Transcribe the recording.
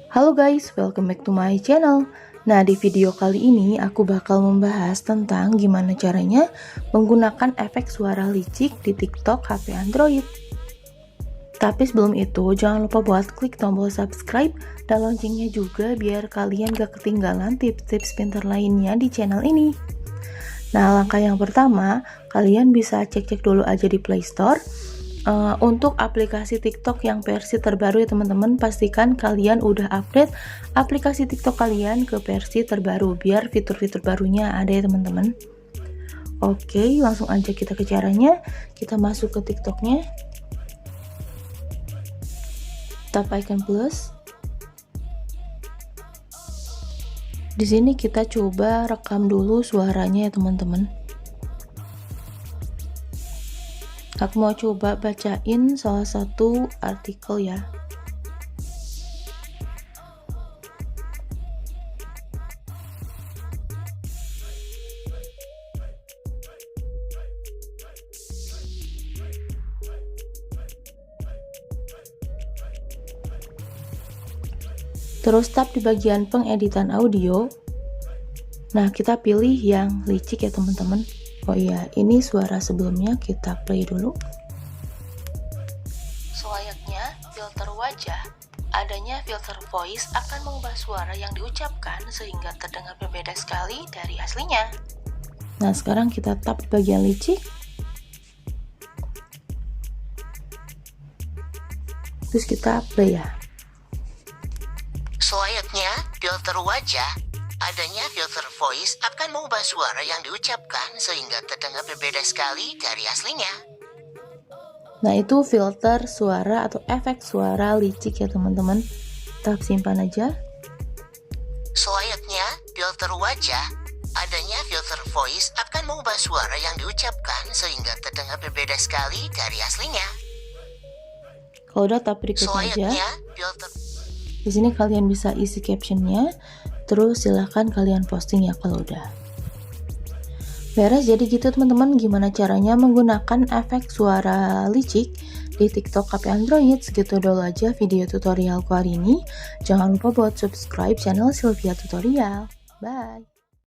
Halo guys, welcome back to my channel. Nah, di video kali ini aku bakal membahas tentang gimana caranya menggunakan efek suara licik di TikTok HP Android. Tapi sebelum itu, jangan lupa buat klik tombol subscribe dan loncengnya juga biar kalian gak ketinggalan tips-tips pintar lainnya di channel ini. Nah, langkah yang pertama, kalian bisa cek-cek dulu aja di Play Store. Untuk aplikasi TikTok yang versi terbaru ya teman-teman, pastikan kalian udah update aplikasi TikTok kalian ke versi terbaru biar fitur-fitur barunya ada ya teman-teman. Oke, langsung aja kita ke caranya. Kita masuk ke TikToknya, tap icon plus. Di sini kita coba rekam dulu suaranya ya teman-teman. Aku mau coba bacain salah satu artikel ya. Terus tap di bagian pengeditan audio. Nah, kita pilih yang licik ya teman-teman. Oh iya, ini suara sebelumnya, kita play dulu. Selayaknya filter wajah, adanya filter voice akan mengubah suara yang diucapkan sehingga terdengar berbeda sekali dari aslinya. Nah, sekarang kita tap di bagian licik. Terus kita play ya. Selayaknya filter wajah, adanya filter voice akan mengubah suara yang diucapkan sehingga terdengar berbeda sekali dari aslinya. Nah, itu filter suara atau efek suara licik ya teman-teman. Tap simpan aja. Selayaknya filter wajah, adanya filter voice akan mengubah suara yang diucapkan sehingga terdengar berbeda sekali dari aslinya. Kalau udah, tap berikut aja. Selayaknya filter. Di sini kalian bisa isi captionnya. Terus silahkan kalian posting ya kalau udah beres. Jadi gitu teman-teman, gimana caranya menggunakan efek suara licik di TikTok HP Android. Segitu dulu aja video tutorialku hari ini. Jangan lupa buat subscribe channel Sylvia Tutorial. Bye.